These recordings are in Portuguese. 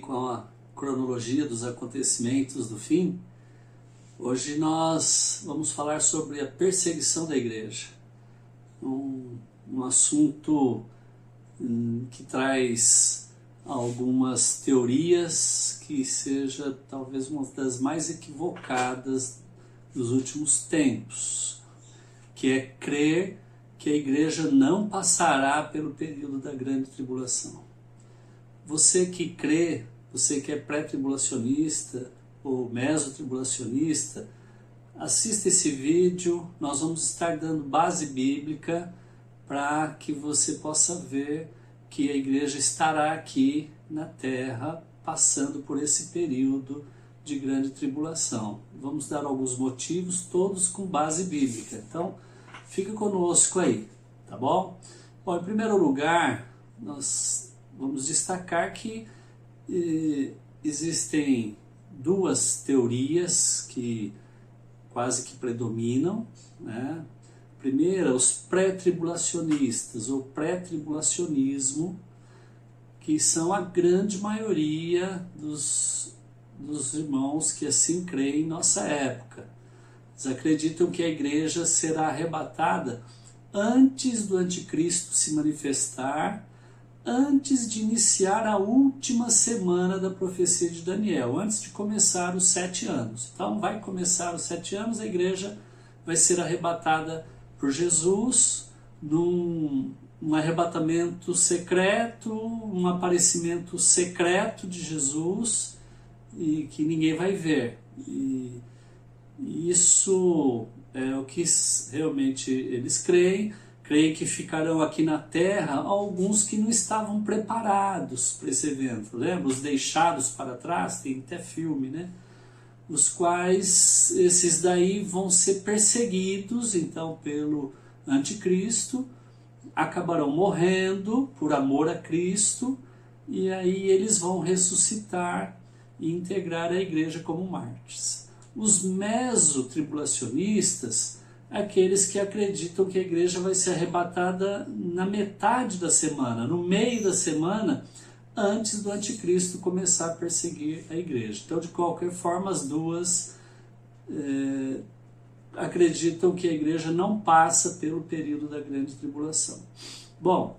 com a cronologia dos acontecimentos do fim, hoje nós vamos falar sobre a perseguição da igreja. Um assunto que traz algumas teorias que seja talvez uma das mais equivocadas dos últimos tempos, que é crer que a igreja não passará pelo período da grande tribulação. Você que crê, você que é pré-tribulacionista ou mesotribulacionista, assista esse vídeo, nós vamos estar dando base bíblica para que você possa ver que a igreja estará aqui na terra passando por esse período de grande tribulação. Vamos dar alguns motivos, todos com base bíblica. Então, fica conosco aí, tá bom? Bom, em primeiro lugar, nós vamos destacar que existem duas teorias que quase que predominam, né? Primeira, os pré-tribulacionistas, ou pré-tribulacionismo, que são a grande maioria dos irmãos que assim creem em nossa época. Eles acreditam que a igreja será arrebatada antes do anticristo se manifestar, antes de iniciar a última semana da profecia de Daniel, antes de começar os 7 anos. Então vai começar os 7 anos, a igreja vai ser arrebatada por Jesus num arrebatamento secreto, um aparecimento secreto de Jesus e que ninguém vai ver. E isso é o que realmente eles creem que ficarão aqui na terra alguns que não estavam preparados para esse evento. Lembra? Os deixados para trás, tem até filme, né? Os quais, esses daí vão ser perseguidos, então, pelo anticristo, acabarão morrendo por amor a Cristo, e aí eles vão ressuscitar e integrar a igreja como mártires. Os mesotribulacionistas, aqueles que acreditam que a igreja vai ser arrebatada na metade da semana, no meio da semana, antes do anticristo começar a perseguir a igreja. Então, de qualquer forma, as duas acreditam que a igreja não passa pelo período da grande tribulação. Bom,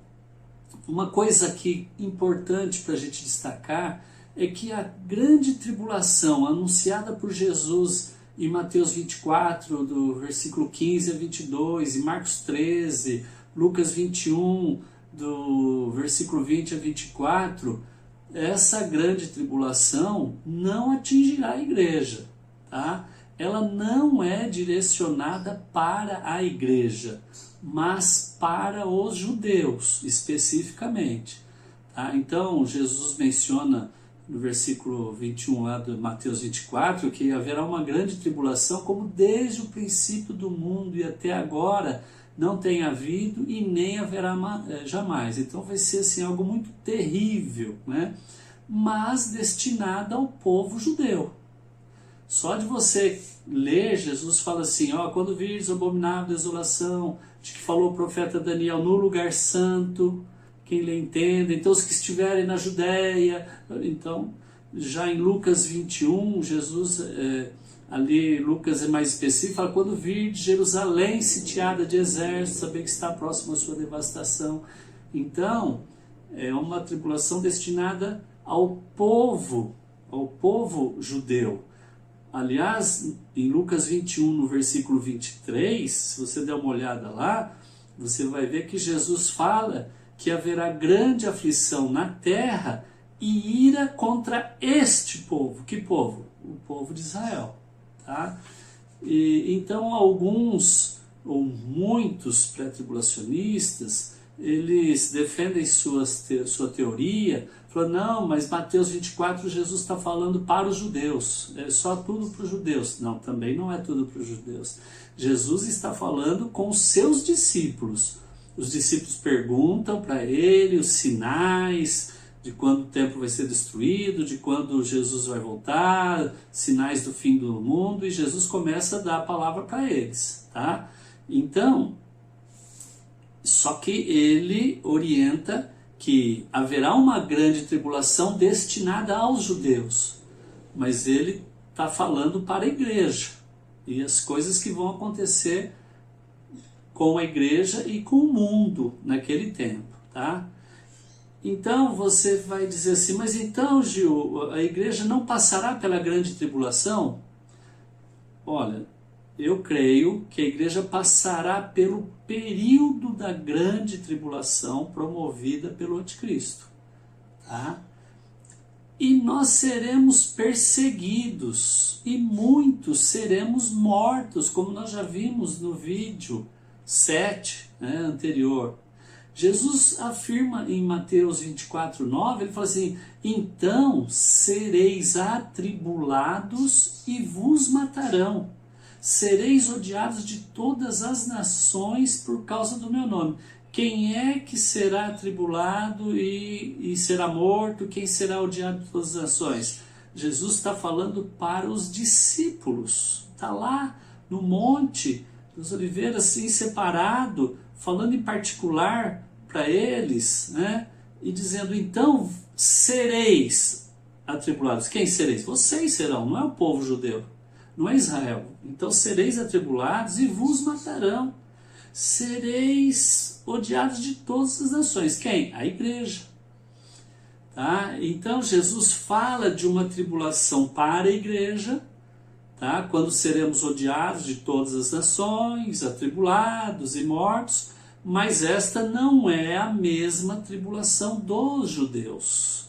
uma coisa aqui importante para a gente destacar é que a grande tribulação anunciada por Jesus em Mateus 24, do versículo 15 a 22, em Marcos 13, Lucas 21, do versículo 20 a 24, essa grande tribulação não atingirá a igreja, tá? Ela não é direcionada para a igreja, mas para os judeus, especificamente. Tá? Então, Jesus menciona no versículo 21 lá de Mateus 24, que haverá uma grande tribulação, como desde o princípio do mundo e até agora não tem havido e nem haverá jamais. Então vai ser assim, algo muito terrível, né? Mas destinada ao povo judeu. Só de você ler, Jesus fala assim, ó, quando vires abominável desolação, de que falou o profeta Daniel, no lugar santo, quem lhe entende, então os que estiverem na Judéia, então já em Lucas 21, Jesus, ali Lucas é mais específico, fala, quando vir de Jerusalém sitiada de exército, saber que está próximo à sua devastação. Então, é uma tribulação destinada ao povo judeu. Aliás, em Lucas 21, no versículo 23, se você der uma olhada lá, você vai ver que Jesus fala que haverá grande aflição na terra e ira contra este povo. Que povo? O povo de Israel. Tá? Então, alguns ou muitos pré-tribulacionistas, eles defendem sua teoria, falando, não, mas Mateus 24, Jesus está falando para os judeus, é só tudo para os judeus. Não, também não é tudo para os judeus. Jesus está falando com os seus discípulos. Os discípulos perguntam para ele os sinais de quando o templo vai ser destruído, de quando Jesus vai voltar, sinais do fim do mundo, e Jesus começa a dar a palavra para eles, tá? Então, só que ele orienta que haverá uma grande tribulação destinada aos judeus, mas ele está falando para a igreja e as coisas que vão acontecer com a igreja e com o mundo naquele tempo, tá? Então você vai dizer assim, mas então, Gil, a igreja não passará pela grande tribulação? Olha, eu creio que a igreja passará pelo período da grande tribulação promovida pelo anticristo, tá? E nós seremos perseguidos e muitos seremos mortos, como nós já vimos no vídeo 7, né, anterior. Jesus afirma em Mateus 24:9, ele fala assim, então sereis atribulados e vos matarão, sereis odiados de todas as nações por causa do meu nome. Quem é que será atribulado e será morto? Quem será odiado de todas as nações? Jesus está falando para os discípulos, está lá no Monte das Oliveiras, assim, separado, falando em particular para eles, né? E dizendo, então sereis atribulados. Quem sereis? Vocês serão, não é o povo judeu, não é Israel. Então sereis atribulados e vos matarão. Sereis odiados de todas as nações. Quem? A igreja. Tá? Então Jesus fala de uma tribulação para a igreja, tá? Quando seremos odiados de todas as nações, atribulados e mortos, mas esta não é a mesma tribulação dos judeus,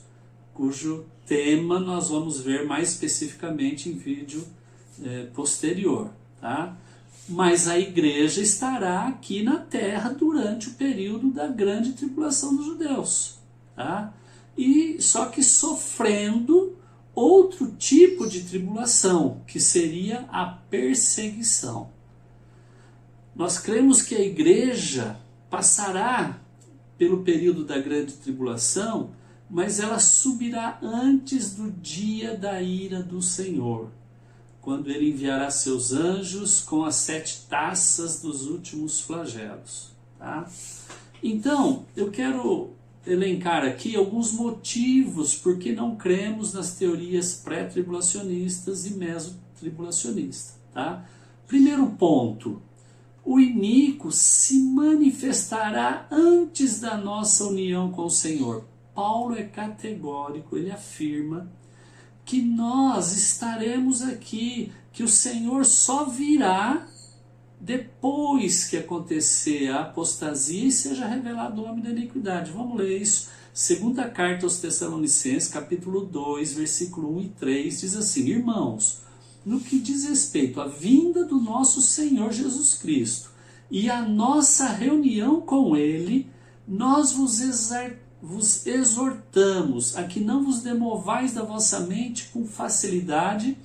cujo tema nós vamos ver mais especificamente em vídeo posterior, tá? Mas a igreja estará aqui na terra durante o período da grande tribulação dos judeus, tá? E só que sofrendo outro tipo de tribulação, que seria a perseguição. Nós cremos que a igreja passará pelo período da grande tribulação, mas ela subirá antes do dia da ira do Senhor, quando ele enviará seus anjos com as 7 taças dos últimos flagelos. Tá? Então, eu quero elencar aqui alguns motivos por que não cremos nas teorias pré-tribulacionistas e mesotribulacionistas. Tá? Primeiro ponto, o iníquo se manifestará antes da nossa união com o Senhor. Paulo é categórico, ele afirma que nós estaremos aqui, que o Senhor só virá depois que acontecer a apostasia e seja revelado o homem da iniquidade. Vamos ler isso. Segunda carta aos Tessalonicenses, capítulo 2, versículo 1 e 3, diz assim, irmãos, no que diz respeito à vinda do nosso Senhor Jesus Cristo e à nossa reunião com Ele, nós vos exortamos a que não vos demovais da vossa mente com facilidade,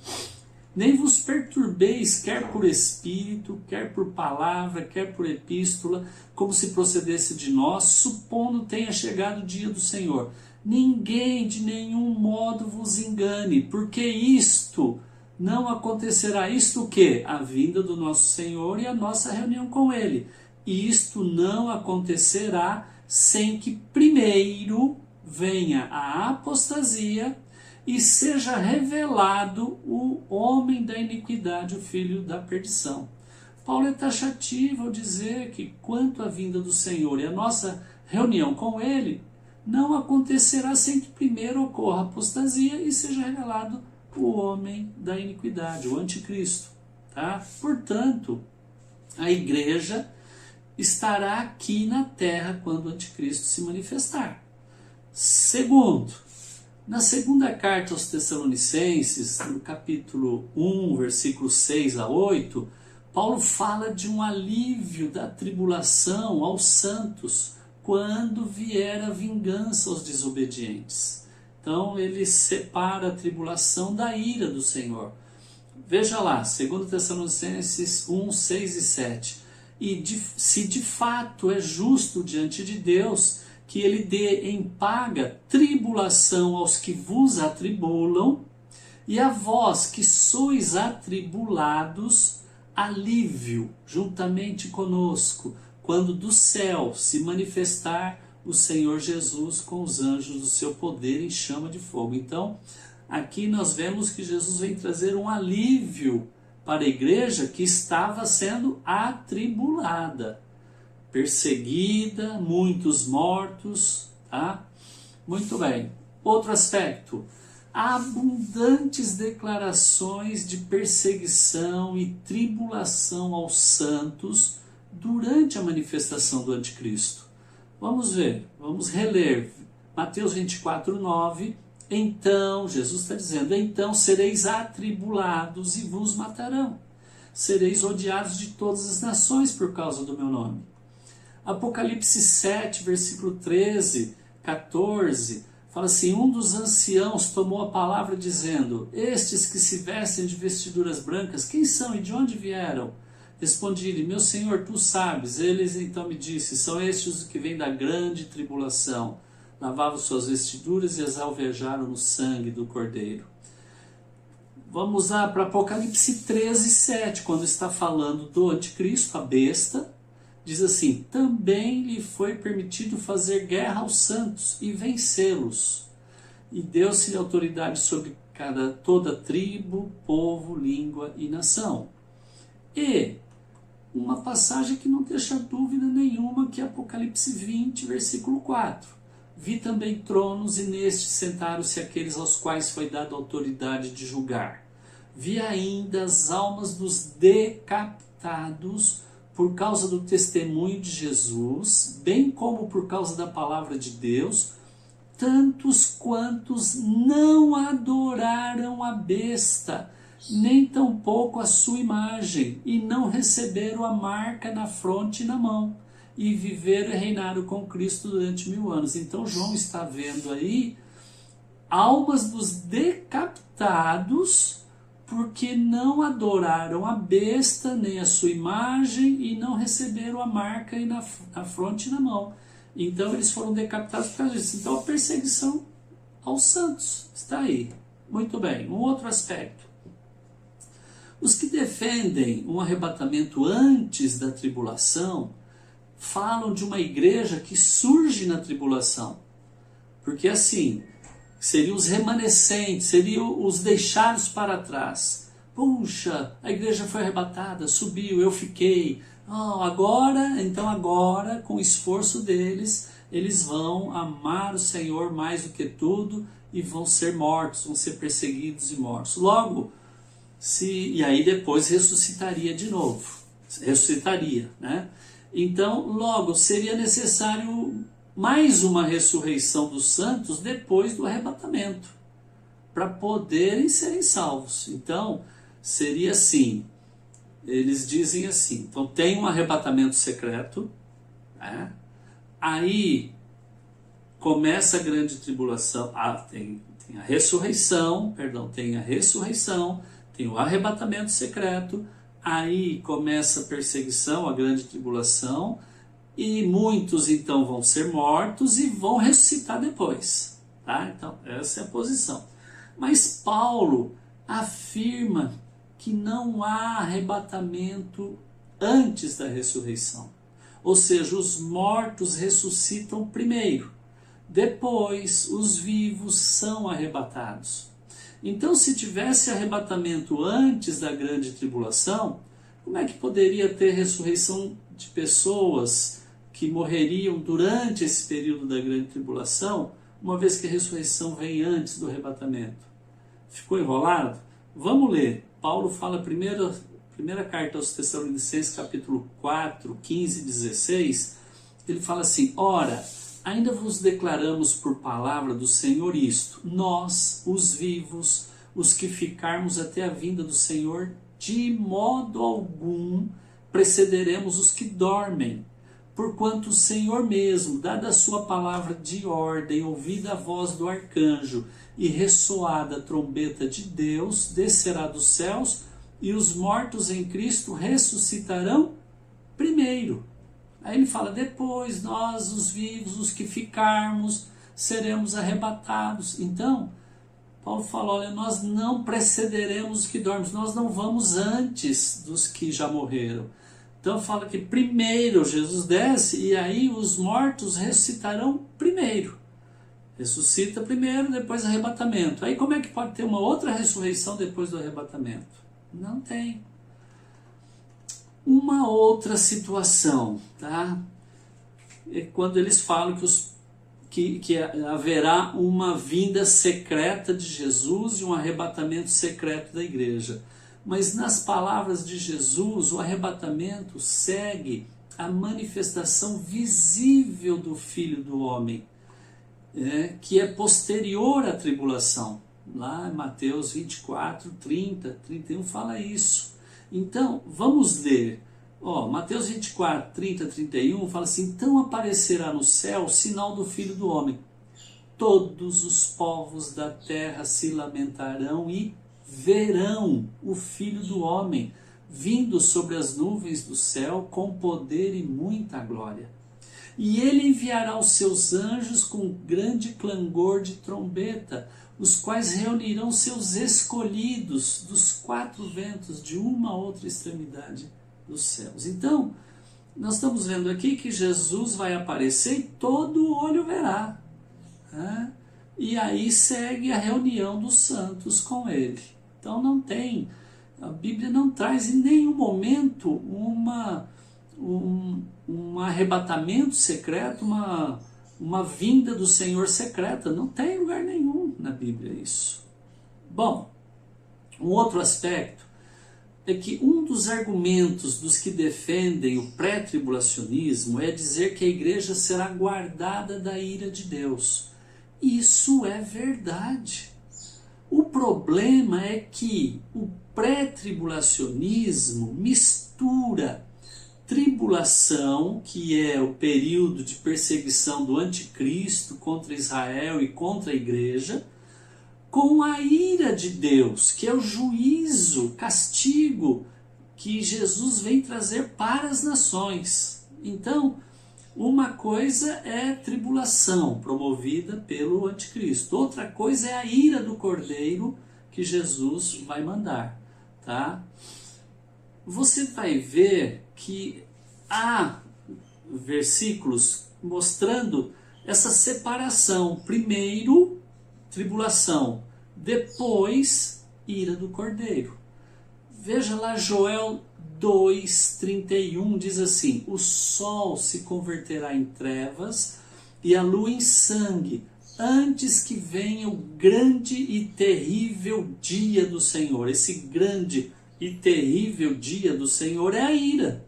nem vos perturbeis, quer por espírito, quer por palavra, quer por epístola, como se procedesse de nós, supondo tenha chegado o dia do Senhor. Ninguém de nenhum modo vos engane, porque isto não acontecerá. Isto o quê? A vinda do nosso Senhor e a nossa reunião com Ele. E isto não acontecerá sem que primeiro venha a apostasia e seja revelado o homem da iniquidade, o filho da perdição. Paulo é taxativo ao dizer que quanto à vinda do Senhor e a nossa reunião com Ele, não acontecerá sem que primeiro ocorra a apostasia e seja revelado o homem da iniquidade, o anticristo. Tá? Portanto, a igreja estará aqui na terra quando o anticristo se manifestar. Segundo, na segunda carta aos Tessalonicenses, no capítulo 1, versículos 6 a 8, Paulo fala de um alívio da tribulação aos santos quando vier a vingança aos desobedientes. Então ele separa a tribulação da ira do Senhor. Veja lá, 2 Tessalonicenses 1, 6 e 7. E se de fato é justo diante de Deus que ele dê em paga tribulação aos que vos atribulam, e a vós que sois atribulados, alívio juntamente conosco, quando do céu se manifestar o Senhor Jesus com os anjos do seu poder em chama de fogo. Então, aqui nós vemos que Jesus vem trazer um alívio para a igreja que estava sendo atribulada, perseguida, muitos mortos, tá? Muito bem. Outro aspecto, abundantes declarações de perseguição e tribulação aos santos durante a manifestação do anticristo. Vamos ver, vamos reler Mateus 24:9. Então, Jesus está dizendo, então sereis atribulados e vos matarão. Sereis odiados de todas as nações por causa do meu nome. Apocalipse 7, versículo 13, 14, fala assim, um dos anciãos tomou a palavra dizendo, estes que se vestem de vestiduras brancas, quem são e de onde vieram? Respondi-lhe, meu Senhor, tu sabes. Eles então me disse, são estes os que vêm da grande tribulação. Lavavam suas vestiduras e as alvejaram no sangue do Cordeiro. Vamos lá para Apocalipse 13, 7, quando está falando do anticristo, a besta, diz assim, também lhe foi permitido fazer guerra aos santos e vencê-los. E deu-se-lhe autoridade sobre toda tribo, povo, língua e nação. E uma passagem que não deixa dúvida nenhuma, que é Apocalipse 20, versículo 4. Vi também tronos e nestes sentaram-se aqueles aos quais foi dada autoridade de julgar. Vi ainda as almas dos decapitados por causa do testemunho de Jesus, bem como por causa da palavra de Deus, tantos quantos não adoraram a besta, nem tampouco a sua imagem, e não receberam a marca na fronte e na mão, e viveram e reinaram com Cristo durante 1000 anos. Então João está vendo aí almas dos decapitados, porque não adoraram a besta, nem a sua imagem, e não receberam a marca na fronte e na mão. Então eles foram decapitados por causa disso. Então a perseguição aos santos está aí. Muito bem, um outro aspecto. Os que defendem um arrebatamento antes da tribulação falam de uma igreja que surge na tribulação. Porque assim, seriam os remanescentes, seriam os deixados para trás. Puxa, a igreja foi arrebatada, subiu, eu fiquei. Então agora, com o esforço deles, eles vão amar o Senhor mais do que tudo e vão ser mortos, vão ser perseguidos e mortos. Logo, e aí depois ressuscitaria de novo. Ressuscitaria, né? Então, logo, seria necessário mais uma ressurreição dos santos depois do arrebatamento, para poderem serem salvos. Então, seria assim, eles dizem assim, então tem um arrebatamento secreto, né? Aí começa a grande tribulação, tem a ressurreição, tem o arrebatamento secreto, aí começa a perseguição, a grande tribulação, e muitos então vão ser mortos e vão ressuscitar depois. Tá? Então essa é a posição. Mas Paulo afirma que não há arrebatamento antes da ressurreição. Ou seja, os mortos ressuscitam primeiro, depois os vivos são arrebatados. Então, se tivesse arrebatamento antes da grande tribulação, como é que poderia ter ressurreição de pessoas que morreriam durante esse período da grande tribulação, uma vez que a ressurreição vem antes do arrebatamento? Ficou enrolado? Vamos ler. Paulo fala, primeira carta aos Tessalonicenses, capítulo 4, 15 e 16, ele fala assim, ora, ainda vos declaramos por palavra do Senhor isto, nós, os vivos, os que ficarmos até a vinda do Senhor, de modo algum precederemos os que dormem, porquanto o Senhor mesmo, dada a sua palavra de ordem, ouvida a voz do arcanjo e ressoada a trombeta de Deus, descerá dos céus, e os mortos em Cristo ressuscitarão primeiro. Aí ele fala, depois nós, os vivos, os que ficarmos, seremos arrebatados. Então, Paulo fala, olha, nós não precederemos os que dormem, nós não vamos antes dos que já morreram. Então fala que primeiro Jesus desce e aí os mortos ressuscitarão primeiro. Ressuscita primeiro, depois arrebatamento. Aí como é que pode ter uma outra ressurreição depois do arrebatamento? Não tem. Uma outra situação, tá? É quando eles falam que haverá uma vinda secreta de Jesus e um arrebatamento secreto da igreja. Mas nas palavras de Jesus, o arrebatamento segue a manifestação visível do Filho do Homem, que é posterior à tribulação. Lá em Mateus 24, 30, 31 fala isso. Então, vamos ler. Mateus 24, 30, 31 fala assim: então aparecerá no céu o sinal do Filho do Homem. Todos os povos da terra se lamentarão e verão o Filho do Homem vindo sobre as nuvens do céu com poder e muita glória. E ele enviará os seus anjos com grande clangor de trombeta, os quais reunirão seus escolhidos dos quatro ventos de uma a outra extremidade dos céus. Então, nós estamos vendo aqui que Jesus vai aparecer e todo olho verá. E aí segue a reunião dos santos com ele. Então a Bíblia não traz em nenhum momento um arrebatamento secreto, uma vinda do Senhor secreta. Não tem lugar nenhum na Bíblia isso. Bom, um outro aspecto é que um dos argumentos dos que defendem o pré-tribulacionismo é dizer que a igreja será guardada da ira de Deus. Isso é verdade. O problema é que o pré-tribulacionismo mistura tribulação, que é o período de perseguição do anticristo contra Israel e contra a igreja, com a ira de Deus, que é o juízo, castigo que Jesus vem trazer para as nações. Então, uma coisa é tribulação promovida pelo anticristo, outra coisa é a ira do Cordeiro que Jesus vai mandar, tá? Você vai ver que há versículos mostrando essa separação. Primeiro, tribulação, depois, ira do Cordeiro. Veja lá Joel 2:31, diz assim: o sol se converterá em trevas e a lua em sangue, antes que venha o grande e terrível dia do Senhor. Esse grande e terrível dia do Senhor é a ira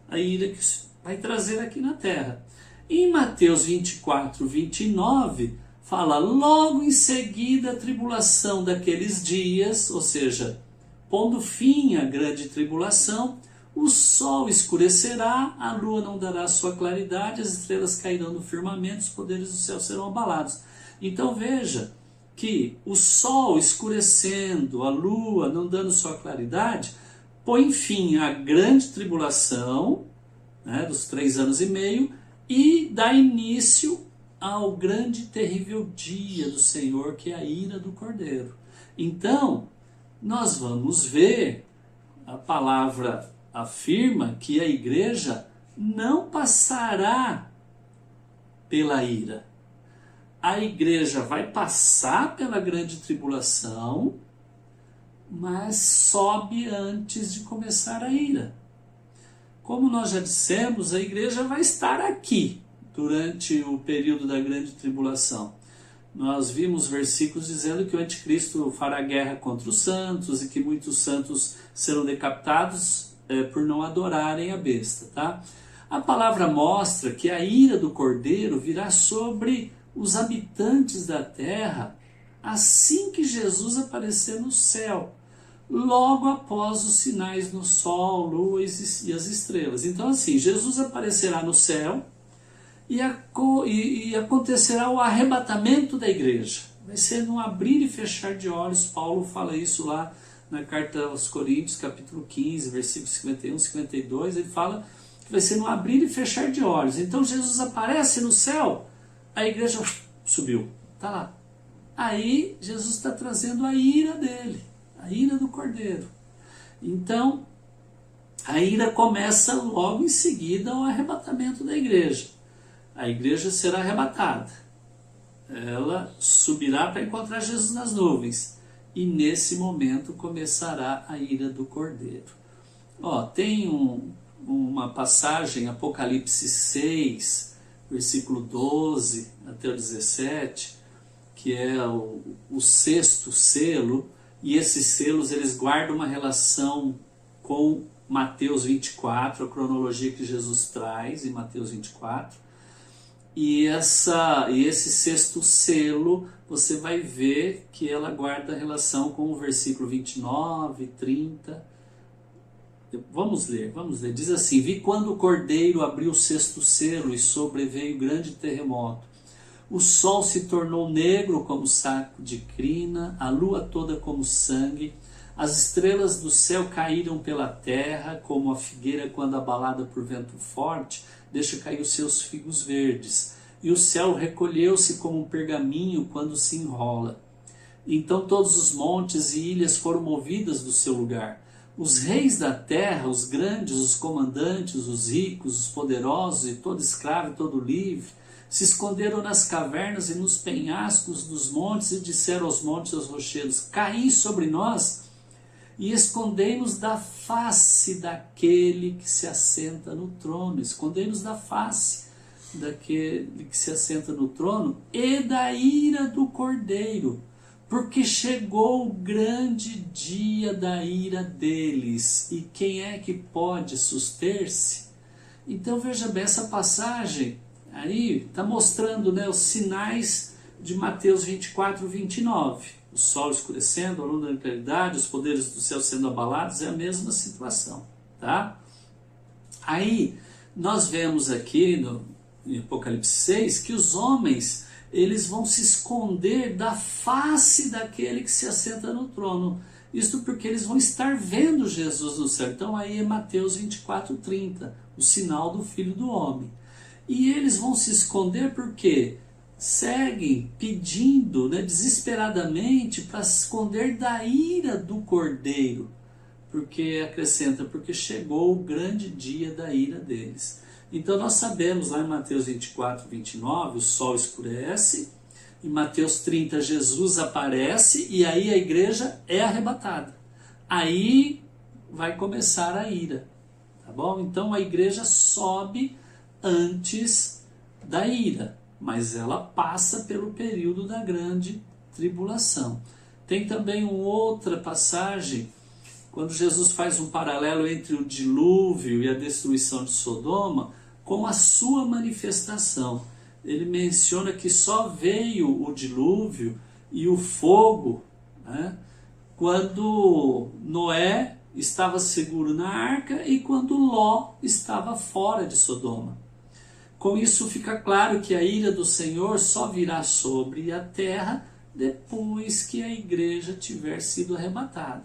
que vai trazer aqui na terra. Em Mateus 24, 29, fala: logo em seguida a tribulação daqueles dias, ou seja, pondo fim à grande tribulação, o sol escurecerá, a lua não dará sua claridade, as estrelas cairão do firmamento, os poderes do céu serão abalados. Então veja que o sol escurecendo, a lua não dando sua claridade, põe fim à grande tribulação, dos 3 anos e meio, e dá início ao grande e terrível dia do Senhor, que é a ira do Cordeiro. Então, nós vamos ver, a palavra afirma que a igreja não passará pela ira. A igreja vai passar pela grande tribulação, mas sobe antes de começar a ira. Como nós já dissemos, a igreja vai estar aqui durante o período da grande tribulação. Nós vimos versículos dizendo que o anticristo fará guerra contra os santos e que muitos santos serão decapitados por não adorarem a besta. Tá? A palavra mostra que a ira do Cordeiro virá sobre os habitantes da terra assim que Jesus aparecer no céu, logo após os sinais no sol, lua e as estrelas. Então assim, Jesus aparecerá no céu e acontecerá o arrebatamento da igreja. Vai ser num abrir e fechar de olhos. Paulo fala isso lá na carta aos Coríntios, capítulo 15, versículos 51 e 52, ele fala que vai ser num abrir e fechar de olhos. Então Jesus aparece no céu, a igreja subiu, está lá. Aí Jesus está trazendo a ira dele, a ira do Cordeiro. Então, a ira começa logo em seguida ao arrebatamento da igreja. A igreja será arrebatada. Ela subirá para encontrar Jesus nas nuvens. E nesse momento começará a ira do Cordeiro. Tem uma passagem, Apocalipse 6, versículo 12 até o 17, que é o sexto selo, e esses selos eles guardam uma relação com Mateus 24, a cronologia que Jesus traz em Mateus 24, e esse sexto selo, você vai ver que ela guarda relação com o versículo 29, 30. Vamos ler. Diz assim: vi quando o Cordeiro abriu o sexto selo e sobreveio grande terremoto. O sol se tornou negro como saco de crina, a lua toda como sangue, as estrelas do céu caíram pela terra, como a figueira quando abalada por vento forte deixa cair os seus figos verdes, e o céu recolheu-se como um pergaminho quando se enrola. Então todos os montes e ilhas foram movidas do seu lugar. Os reis da terra, os grandes, os comandantes, os ricos, os poderosos e todo escravo e todo livre, se esconderam nas cavernas e nos penhascos dos montes e disseram aos montes e aos rochedos: caí sobre nós e escondei-nos da face daquele que se assenta no trono. Escondei-nos da face daquele que se assenta no trono e da ira do Cordeiro, porque chegou o grande dia da ira deles. E quem é que pode suster-se? Então veja bem, essa passagem aí está mostrando, os sinais de Mateus 24, 29. O sol escurecendo, a lua da claridade, os poderes do céu sendo abalados, é a mesma situação. Tá? Aí nós vemos aqui em Apocalipse 6 que os homens eles vão se esconder da face daquele que se assenta no trono. Isto porque eles vão estar vendo Jesus no céu. Então aí é Mateus 24, 30, o sinal do Filho do Homem. E eles vão se esconder porque seguem pedindo, desesperadamente, para se esconder da ira do Cordeiro. Porque acrescenta, porque chegou o grande dia da ira deles. Então nós sabemos lá em Mateus 24, 29, o sol escurece, em Mateus 30 Jesus aparece e aí a igreja é arrebatada. Aí vai começar a ira, tá bom? Então a igreja sobe antes da ira, mas ela passa pelo período da grande tribulação. Tem também uma outra passagem, quando Jesus faz um paralelo entre o dilúvio e a destruição de Sodoma, com a sua manifestação. Ele menciona que só veio o dilúvio e o fogo, quando Noé estava seguro na arca e quando Ló estava fora de Sodoma. Com isso fica claro que a ira do Senhor só virá sobre a terra depois que a igreja tiver sido arrebatada.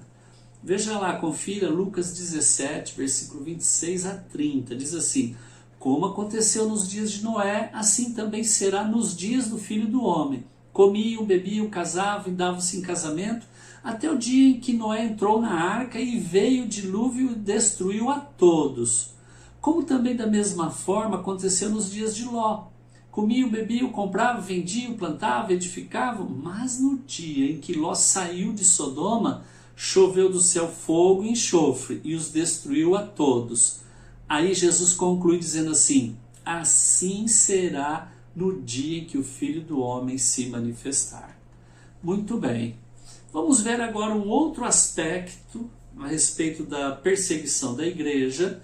Veja lá, confira Lucas 17, versículo 26 a 30, diz assim: como aconteceu nos dias de Noé, assim também será nos dias do Filho do Homem. Comiam, bebiam, casavam e davam-se em casamento, até o dia em que Noé entrou na arca e veio o dilúvio e destruiu a todos. Como também da mesma forma aconteceu nos dias de Ló. Comiam, bebiam, compravam, vendiam, plantavam, edificavam, mas no dia em que Ló saiu de Sodoma, choveu do céu fogo e enxofre e os destruiu a todos. Aí Jesus conclui dizendo assim: assim será no dia em que o Filho do Homem se manifestar. Muito bem. Vamos ver agora um outro aspecto a respeito da perseguição da igreja,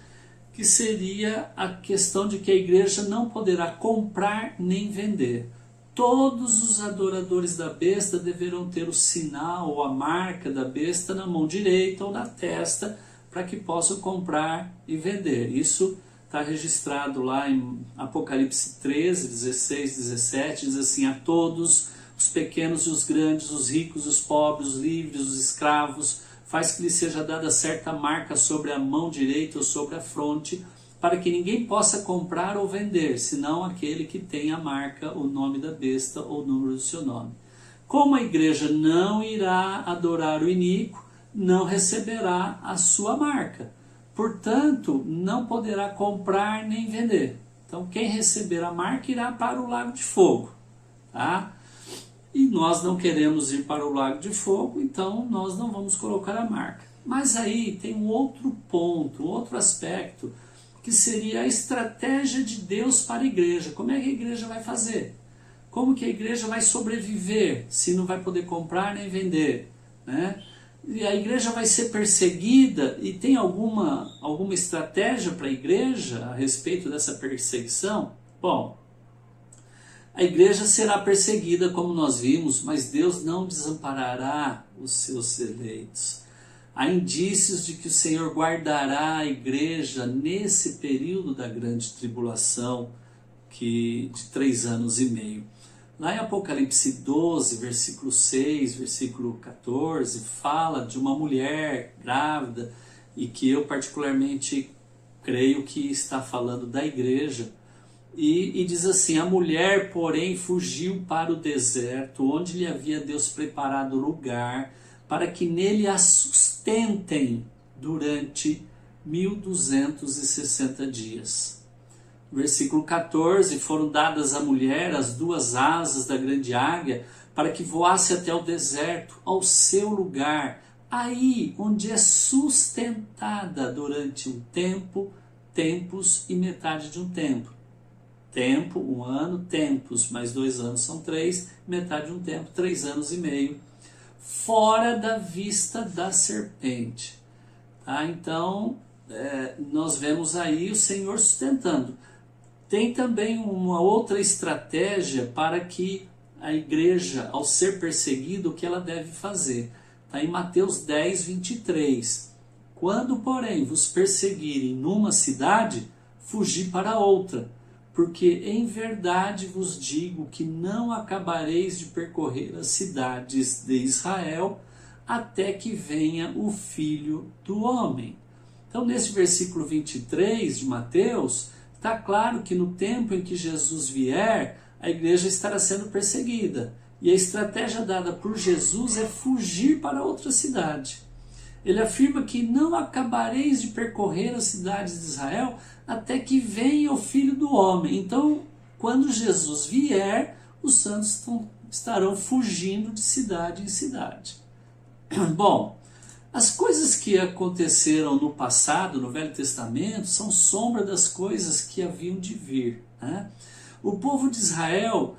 que seria a questão de que a igreja não poderá comprar nem vender. Todos os adoradores da besta deverão ter o sinal ou a marca da besta na mão direita ou na testa, para que possam comprar e vender. Isso está registrado lá em Apocalipse 13, 16, 17, diz assim: a todos, os pequenos e os grandes, os ricos, os pobres, os livres, os escravos, faz que lhes seja dada certa marca sobre a mão direita ou sobre a fronte, para que ninguém possa comprar ou vender, senão aquele que tem a marca, o nome da besta ou o número do seu nome. Como a igreja não irá adorar o iníquo, não receberá a sua marca. portanto, não poderá comprar nem vender. Então, quem receber a marca irá para o lago de fogo. Tá? E nós não queremos ir para o lago de fogo, então nós não vamos colocar a marca. Mas aí tem um outro ponto, um outro aspecto, que seria a estratégia de Deus para a igreja. Como é que a igreja vai fazer? Como que a igreja vai sobreviver se não vai poder comprar nem vender? Né? E a igreja vai ser perseguida, e tem alguma estratégia para a igreja a respeito dessa perseguição? Bom, a igreja será perseguida, como nós vimos, mas Deus não desamparará os seus eleitos. Há indícios de que o Senhor guardará a igreja nesse período da grande tribulação, de 3 anos e meio. Lá em Apocalipse 12, versículo 6, versículo 14, fala de uma mulher grávida, e que eu particularmente creio que está falando da igreja. E diz assim: a mulher, porém, fugiu para o deserto, onde lhe havia Deus preparado lugar, para que nele a sustentem durante 1260 dias. Versículo 14: foram dadas à mulher as 2 asas da grande águia, para que voasse até o deserto, ao seu lugar, aí onde é sustentada durante um tempo, tempos e metade de um tempo. Tempo, 1 ano, tempos, mais 2 anos são 3, metade de um tempo, 3 anos e meio, fora da vista da serpente. Tá? Então, nós vemos aí o Senhor sustentando. Tem também uma outra estratégia para que a igreja, ao ser perseguida, o que ela deve fazer. Está em Mateus 10, 23. Quando, porém, vos perseguirem numa cidade, fugi para outra. Porque em verdade vos digo que não acabareis de percorrer as cidades de Israel até que venha o Filho do Homem. Então, nesse versículo 23 de Mateus, está claro que no tempo em que Jesus vier, a igreja estará sendo perseguida. E a estratégia dada por Jesus é fugir para outra cidade. Ele afirma que não acabareis de percorrer as cidades de Israel até que venha o Filho do Homem. Então, quando Jesus vier, os santos estarão fugindo de cidade em cidade. Bom, as coisas que aconteceram no passado, no Velho Testamento, são sombra das coisas que haviam de vir. Né? O povo de Israel,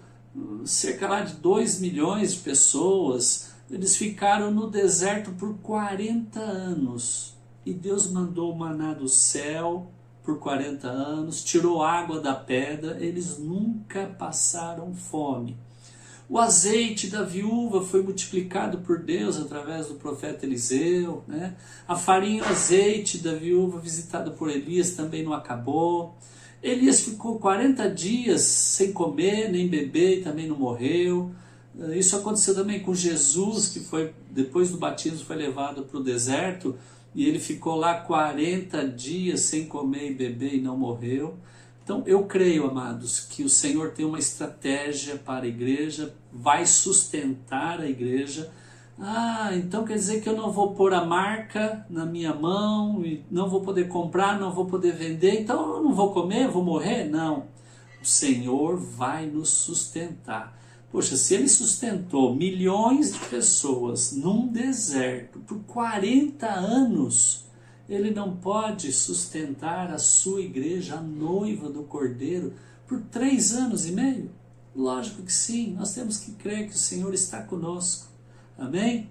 cerca lá de 2 milhões de pessoas, eles ficaram no deserto por 40 anos. E Deus mandou o maná do céu por 40 anos, tirou água da pedra, eles nunca passaram fome. O azeite da viúva foi multiplicado por Deus através do profeta Eliseu. Né? A farinha e o azeite da viúva visitada por Elias também não acabou. Elias ficou 40 dias sem comer nem beber e também não morreu. Isso aconteceu também com Jesus, que foi, depois do batismo, foi levado para o deserto, e ele ficou lá 40 dias sem comer e beber e não morreu. Então eu creio, amados, que o Senhor tem uma estratégia para a igreja, vai sustentar a igreja. Então quer dizer que eu não vou pôr a marca na minha mão, e não vou poder comprar, não vou poder vender, então eu não vou comer, vou morrer? Não, o Senhor vai nos sustentar. Poxa, se ele sustentou milhões de pessoas num deserto por 40 anos, ele não pode sustentar a sua igreja, a noiva do Cordeiro, por 3 anos e meio? Lógico que sim, nós temos que crer que o Senhor está conosco. Amém?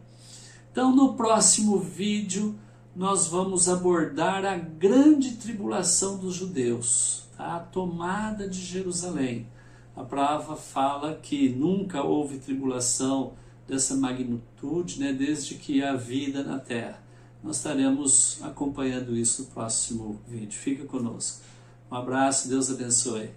Então, no próximo vídeo, nós vamos abordar a grande tribulação dos judeus, tá? A tomada de Jerusalém. A palavra fala que nunca houve tribulação dessa magnitude, né, desde que há vida na terra. Nós estaremos acompanhando isso no próximo vídeo. Fica conosco. Um abraço, Deus abençoe.